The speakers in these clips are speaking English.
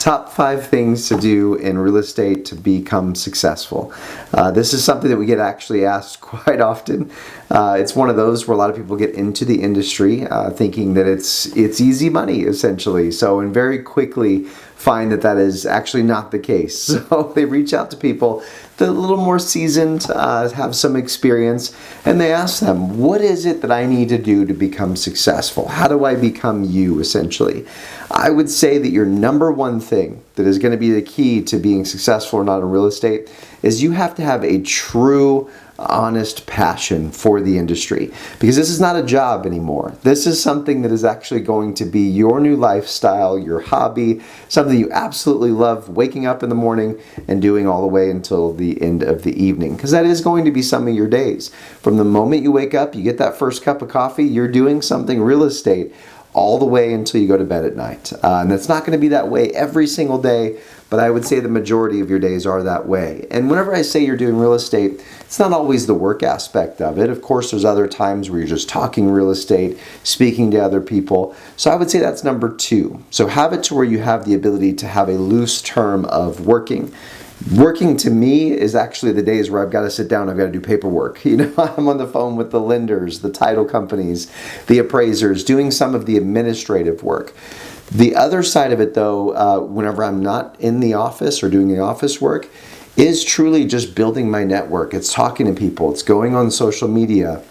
Top 5 things to do in real estate to become successful. This is something that we get actually asked quite often. It's one of those where a lot of people get into the industry thinking that it's easy money, essentially. And very quickly find that is actually not the case. So they reach out to people that are a little more seasoned, have some experience, and they ask them, what is it that I need to do to become successful? How do I become you, essentially? I would say that your number one thing that is going to be the key to being successful or not in real estate is you have to have a true, honest passion for the industry, because this is not a job anymore. This is something that is actually going to be your new lifestyle, your hobby, something you absolutely love waking up in the morning and doing all the way until the end of the evening, because that is going to be some of your days. From the moment you wake up, you get that first cup of coffee, you're doing something real estate all the way until you go to bed at night. And it's not going to be that way every single day, but I would say the majority of your days are that way. And whenever I say you're doing real estate, it's not always the work aspect of it. Of course, there's other times where you're just talking real estate, speaking to other people. So I would say that's number 2. So have it to where you have the ability to have a loose term of working. Working to me is actually the days where I've got to sit down, I've got to do paperwork. I'm on the phone with the lenders, the title companies, the appraisers, doing some of the administrative work. The other side of it, though, whenever I'm not in the office or doing the office work, is truly just building my network. It's talking to people. It's going on social media,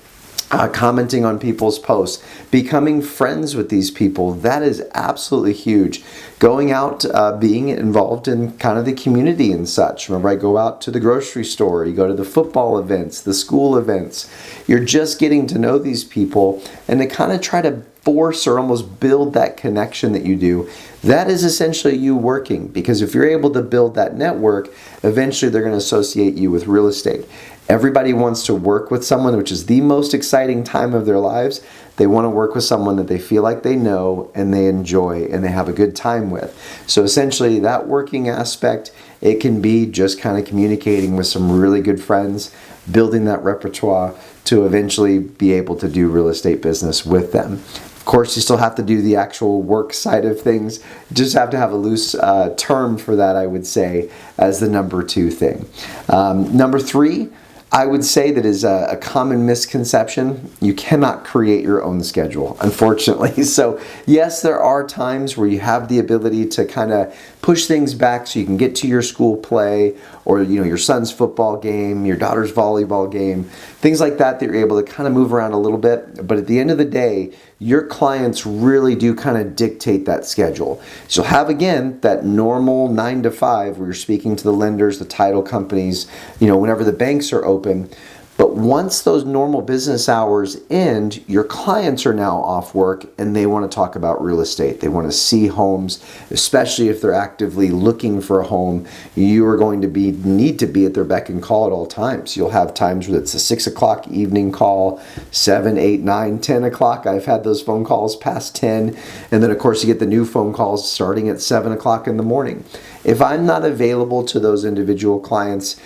commenting on people's posts, becoming friends with these people. That is absolutely huge. Going out, being involved in kind of the community and such. Remember, I go out to the grocery store, you go to the football events, the school events. You're just getting to know these people and to kind of try to force or almost build that connection that you do. That is essentially you working, because if you're able to build that network, eventually they're going to associate you with real estate. Everybody wants to work with someone, which is the most exciting time of their lives. They want to work with someone that they feel like they know and they enjoy and they have a good time with. So essentially that working aspect, it can be just kind of communicating with some really good friends, building that repertoire to eventually be able to do real estate business with them. Of course, you still have to do the actual work side of things. You just have to have a loose term for that, I would say, as the number 2 thing. Number 3, I would say that is a common misconception. You cannot create your own schedule, unfortunately. So yes, there are times where you have the ability to kind of push things back so you can get to your school play or your son's football game, your daughter's volleyball game, things like that you're able to kind of move around a little bit. But at the end of the day, your clients really do kind of dictate that schedule. So you'll have, again, that normal 9 to 5 where you're speaking to the lenders, the title companies, whenever the banks are open. But once those normal business hours end, your clients are now off work and they want to talk about real estate. They want to see homes, especially if they're actively looking for a home. You are going to need to be at their beck and call at all times. You'll have times where it's a 6 o'clock evening call, 7, 8, 9, 10 o'clock. I've had those phone calls past 10. And then of course you get the new phone calls starting at 7 o'clock in the morning. If I'm not available to those individual clients,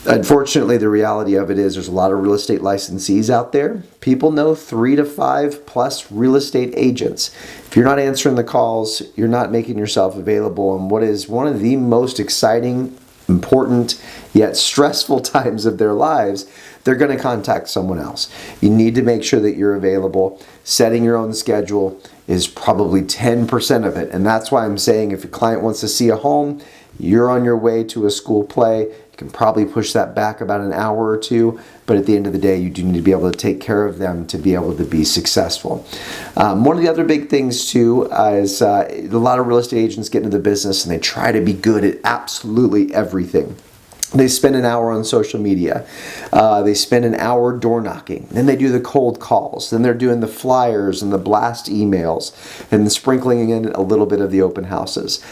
unfortunately, the reality of it is there's a lot of real estate licensees out there. People know 3 to 5 plus real estate agents. If you're not answering the calls, you're not making yourself available in what is one of the most exciting, important, yet stressful times of their lives, they're going to contact someone else. You need to make sure that you're available. Setting your own schedule is probably 10% of it. And that's why I'm saying if a client wants to see a home, you're on your way to a school play, you can probably push that back about an hour or 2, but at the end of the day, you do need to be able to take care of them to be able to be successful. One of the other big things too is a lot of real estate agents get into the business and they try to be good at absolutely everything. They spend an hour on social media. They spend an hour door knocking. Then they do the cold calls. Then they're doing the flyers and the blast emails and sprinkling in a little bit of the open houses.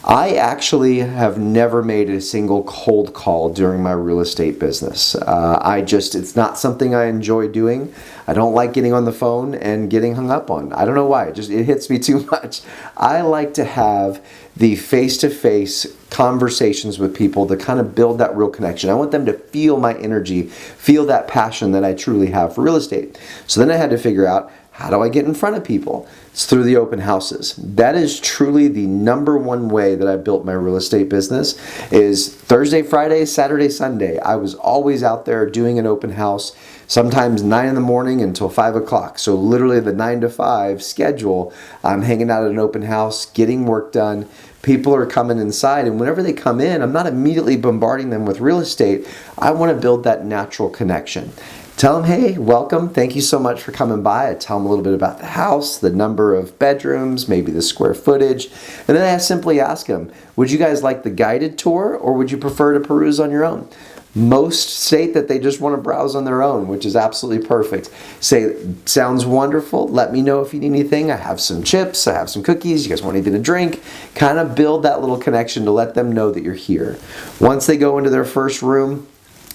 I actually have never made a single cold call during my real estate business. It's not something I enjoy doing. I don't like getting on the phone and getting hung up on. I don't know why. It hits me too much. I like to have the face-to-face conversations with people to kind of build that real connection. I want them to feel my energy, feel that passion that I truly have for real estate. So then I had to figure out, How do I get in front of people? It's through the open houses. That is truly the number one way that I built my real estate business, is Thursday, Friday, Saturday, Sunday. I was always out there doing an open house, sometimes 9 in the morning until 5 o'clock. So literally the 9 to 5 schedule, I'm hanging out at an open house, getting work done. People are coming inside, and whenever they come in, I'm not immediately bombarding them with real estate. I want to build that natural connection. Tell them, hey, welcome. Thank you so much for coming by. I tell them a little bit about the house, the number of bedrooms, maybe the square footage. And then I simply ask them, would you guys like the guided tour, or would you prefer to peruse on your own? Most state that they just want to browse on their own, which is absolutely perfect. Say, sounds wonderful. Let me know if you need anything. I have some chips. I have some cookies. You guys want anything to drink? Kind of build that little connection to let them know that you're here. Once they go into their first room,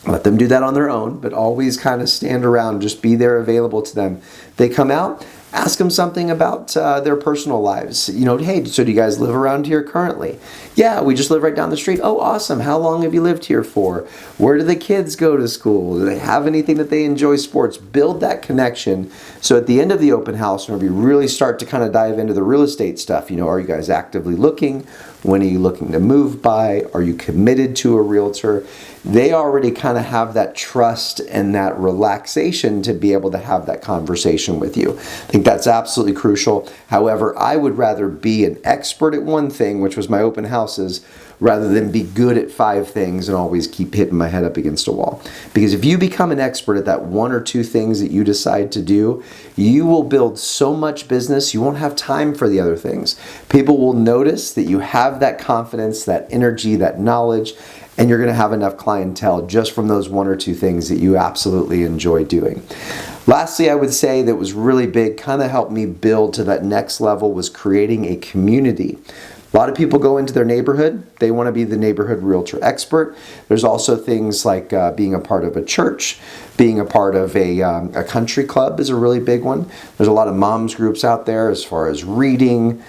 let them do that on their own, but always kind of stand around, just be there available to them. They come out, ask them something about their personal lives. You know, hey, so do you guys live around here currently? Yeah, we just live right down the street. Oh, awesome. How long have you lived here for? Where do the kids go to school? Do they have anything that they enjoy sports? Build that connection. So at the end of the open house, whenever you really start to kind of dive into the real estate stuff, you know, are you guys actively looking? When are you looking to move by? Are you committed to a realtor? They already kind of have that trust and that relaxation to be able to have that conversation with you. I think that's absolutely crucial. However, I would rather be an expert at one thing, which was my open houses, rather than be good at 5 things and always keep hitting my head up against a wall. Because if you become an expert at that 1 or 2 things that you decide to do, you will build so much business, you won't have time for the other things. People will notice that you have that confidence, that energy, that knowledge, and you're going to have enough clientele just from those 1 or 2 things that you absolutely enjoy doing. Lastly, I would say that was really big, kind of helped me build to that next level, was creating a community. A lot of people go into their neighborhood. They want to be the neighborhood realtor expert. There's also things like being a part of a church, being a part of a country club is a really big one. There's a lot of moms groups out there as far as reading,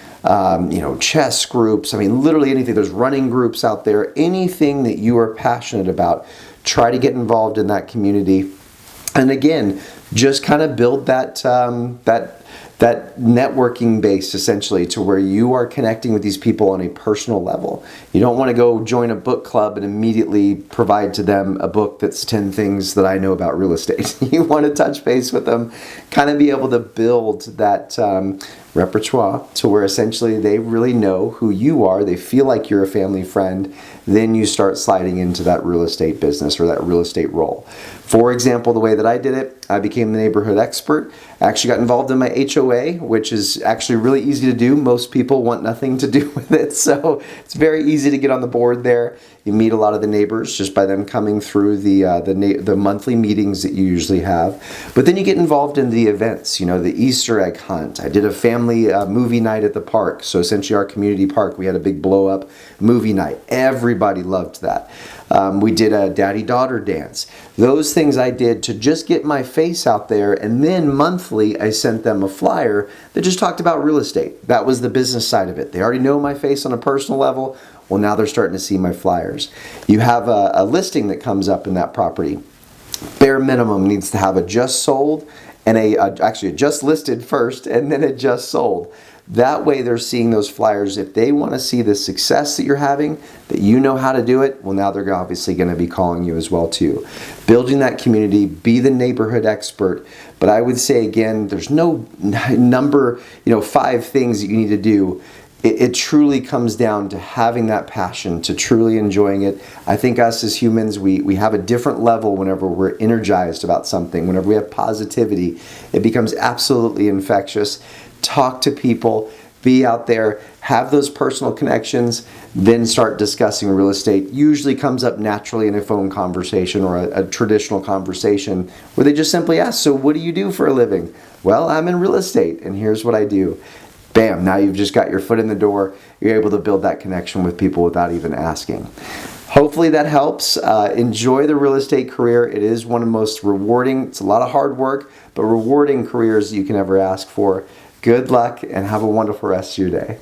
chess groups. I mean, literally anything. There's running groups out there. Anything that you are passionate about, try to get involved in that community. And again, just kind of build that that networking base, essentially, to where you are connecting with these people on a personal level. You don't want to go join a book club and immediately provide to them a book that's 10 things that I know about real estate. You want to touch base with them, kind of be able to build that repertoire to where essentially they really know who you are. They feel like you're a family friend. Then you start sliding into that real estate business or that real estate role. For example, the way that I did it, I became the neighborhood expert. I actually got involved in my HOA, which is actually really easy to do. Most people want nothing to do with it, so it's very easy to get on the board there. You meet a lot of the neighbors just by them coming through the monthly meetings that you usually have. But then you get involved in the events, the Easter egg hunt. I did a family movie night at the park. So essentially our community park, we had a big blow up movie night. Everybody loved that. We did a daddy-daughter dance. Those things I did to just get my face out there, and then monthly I sent them a flyer that just talked about real estate. That was the business side of it. They already know my face on a personal level. Well, now they're starting to see my flyers. You have a listing that comes up in that property. Bare minimum needs to have a just sold and actually a just listed first and then a just sold. That way they're seeing those flyers. If they want to see the success that you're having, that you know how to do it, well, now they're obviously going to be calling you as well too. Building that community, be the neighborhood expert. But I would say again, there's no number, 5 things that you need to do. It truly comes down to having that passion, to truly enjoying it. I think us as humans, we have a different level whenever we're energized about something. Whenever we have positivity, it becomes absolutely infectious. Talk to people, be out there, have those personal connections, then start discussing real estate. Usually comes up naturally in a phone conversation or a traditional conversation where they just simply ask, so what do you do for a living? Well, I'm in real estate and here's what I do. Bam, now you've just got your foot in the door. You're able to build that connection with people without even asking. Hopefully that helps. Enjoy the real estate career. It is one of the most rewarding, it's a lot of hard work, but rewarding careers you can ever ask for. Good luck and have a wonderful rest of your day.